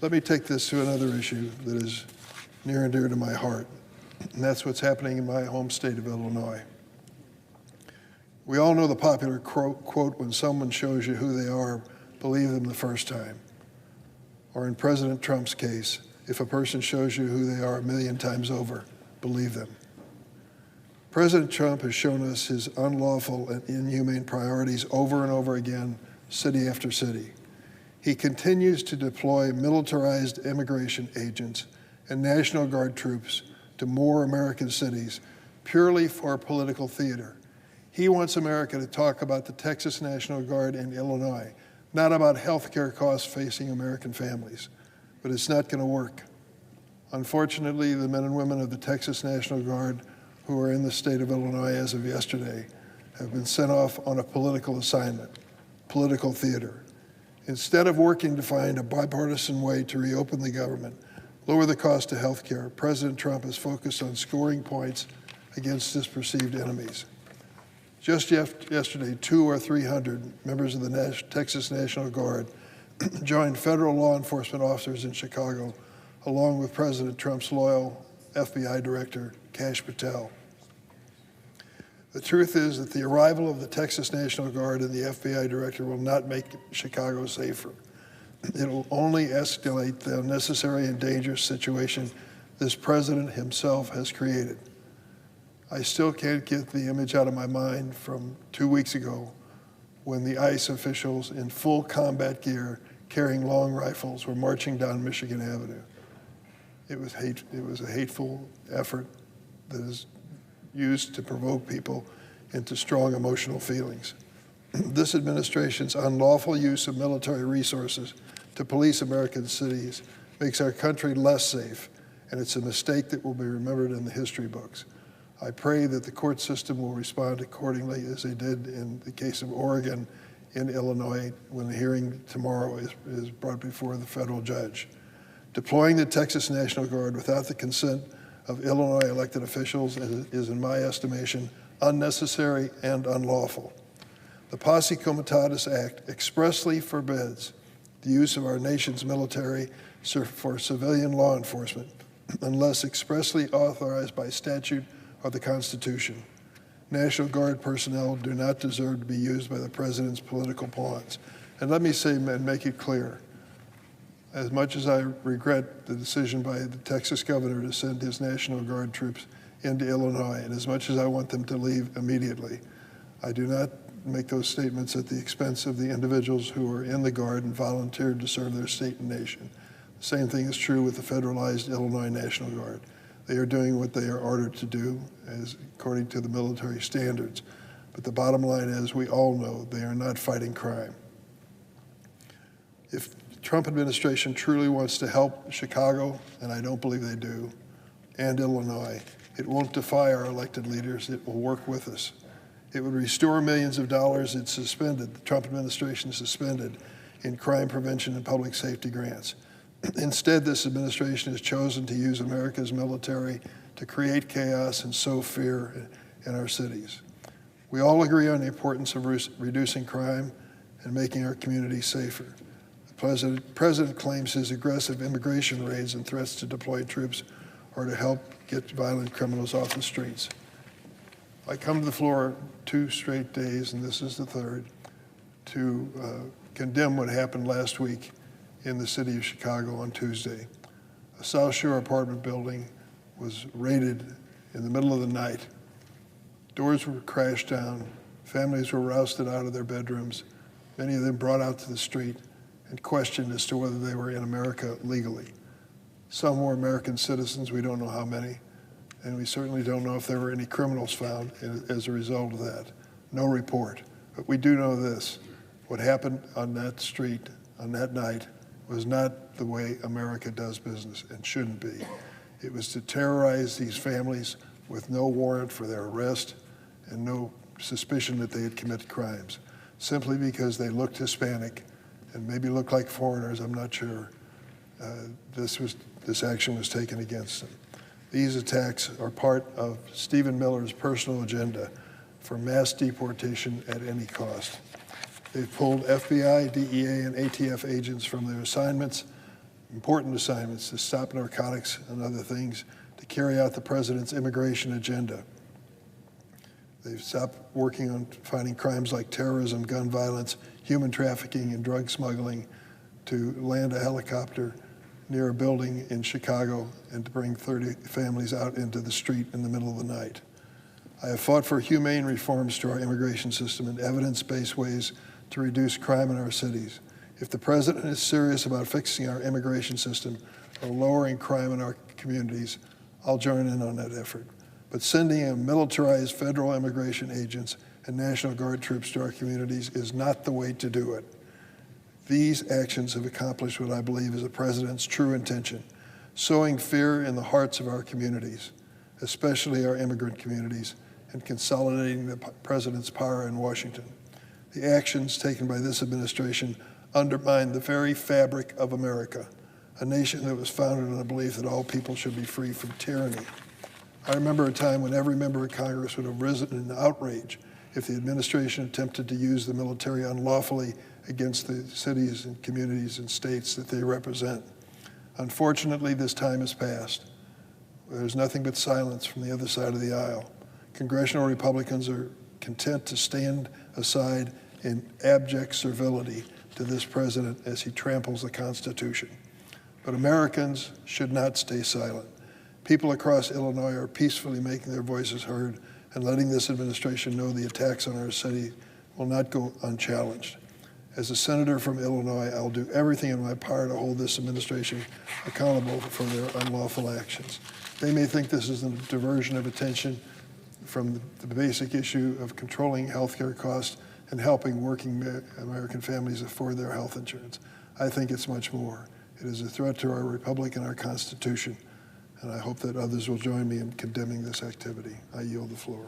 Let me take this to another issue that is near and dear to my heart, and that's what's happening in my home state of Illinois. We all know the popular quote, when someone shows you who they are, believe them the first time. Or in President Trump's case, if a person shows you who they are 1,000,000 times over, believe them. President Trump has shown us his unlawful and inhumane priorities over and over again, city after city. He continues to deploy militarized immigration agents and National Guard troops to more American cities purely for political theater. He wants America to talk about the Texas National Guard in Illinois, not about health care costs facing American families. But it's not going to work. Unfortunately, the men and women of the Texas National Guard who are in the state of Illinois as of yesterday have been sent off on a political assignment, political theater. Instead of working to find a bipartisan way to reopen the government, lower the cost of health care, President Trump is focused on scoring points against his perceived enemies. Just yesterday, 200 or 300 members of the Texas National Guard joined federal law enforcement officers in Chicago, along with President Trump's loyal FBI Director, Kash Patel. The truth is that the arrival of the Texas National Guard and the FBI Director will not make Chicago safer. It will only escalate the unnecessary and dangerous situation this president himself has created. I still can't get the image out of my mind from 2 weeks ago when the ICE officials in full combat gear carrying long rifles were marching down Michigan Avenue. It was a hateful effort that is used to provoke people into strong emotional feelings. This administration's unlawful use of military resources to police American cities makes our country less safe, and it's a mistake that will be remembered in the history books. I pray that the court system will respond accordingly, as they did in the case of Oregon in Illinois when the hearing tomorrow is brought before the federal judge. Deploying the Texas National Guard without the consent of Illinois elected officials is, in my estimation, unnecessary and unlawful. The Posse Comitatus Act expressly forbids the use of our nation's military for civilian law enforcement unless expressly authorized by statute or the Constitution. National Guard personnel do not deserve to be used by the president's political pawns. And let me say and make it clear, as much as I regret the decision by the Texas governor to send his National Guard troops into Illinois, and as much as I want them to leave immediately, I do not make those statements at the expense of the individuals who are in the Guard and volunteered to serve their state and nation. The same thing is true with the federalized Illinois National Guard. They are doing what they are ordered to do, as according to the military standards. But the bottom line is, we all know they are not fighting crime. If the Trump administration truly wants to help Chicago, and I don't believe they do, and Illinois, it won't defy our elected leaders. It will work with us. It would restore millions of dollars it suspended, the Trump administration suspended, in crime prevention and public safety grants. Instead, this administration has chosen to use America's military to create chaos and sow fear in our cities. We all agree on the importance of reducing crime and making our communities safer. The president claims his aggressive immigration raids and threats to deploy troops are to help get violent criminals off the streets. I come to the floor 2 straight days, and this is the third, to condemn what happened last week in the city of Chicago on Tuesday. A South Shore apartment building was raided in the middle of the night. Doors were crashed down. Families were rousted out of their bedrooms. Many of them brought out to the street and questioned as to whether they were in America legally. Some were American citizens, we don't know how many, and we certainly don't know if there were any criminals found as a result of that. No report. But we do know this: what happened on that street on that night was not the way America does business and shouldn't be. It was to terrorize these families with no warrant for their arrest and no suspicion that they had committed crimes, simply because they looked Hispanic and maybe looked like foreigners, I'm not sure. This action was taken against them. These attacks are part of Stephen Miller's personal agenda for mass deportation at any cost. They've pulled FBI, DEA, and ATF agents from their assignments, important assignments to stop narcotics and other things, to carry out the president's immigration agenda. They've stopped working on fighting crimes like terrorism, gun violence, human trafficking, and drug smuggling, to land a helicopter near a building in Chicago and to bring 30 families out into the street in the middle of the night. I have fought for humane reforms to our immigration system and evidence-based ways to reduce crime in our cities. If the president is serious about fixing our immigration system or lowering crime in our communities, I'll join in on that effort. But sending in militarized federal immigration agents and National Guard troops to our communities is not the way to do it. These actions have accomplished what I believe is the president's true intention, sowing fear in the hearts of our communities, especially our immigrant communities, and consolidating the president's power in Washington. The actions taken by this administration undermine the very fabric of America, a nation that was founded on the belief that all people should be free from tyranny. I remember a time when every member of Congress would have risen in outrage if the administration attempted to use the military unlawfully against the cities and communities and states that they represent. Unfortunately, this time has passed. There's nothing but silence from the other side of the aisle. Congressional Republicans are content to stand aside in abject servility to this president as he tramples the Constitution. But Americans should not stay silent. People across Illinois are peacefully making their voices heard and letting this administration know the attacks on our city will not go unchallenged. As a senator from Illinois, I'll do everything in my power to hold this administration accountable for their unlawful actions. They may think this is a diversion of attention from the basic issue of controlling healthcare costs and helping working American families afford their health insurance. I think it's much more. It is a threat to our republic and our Constitution, and I hope that others will join me in condemning this activity. I yield the floor.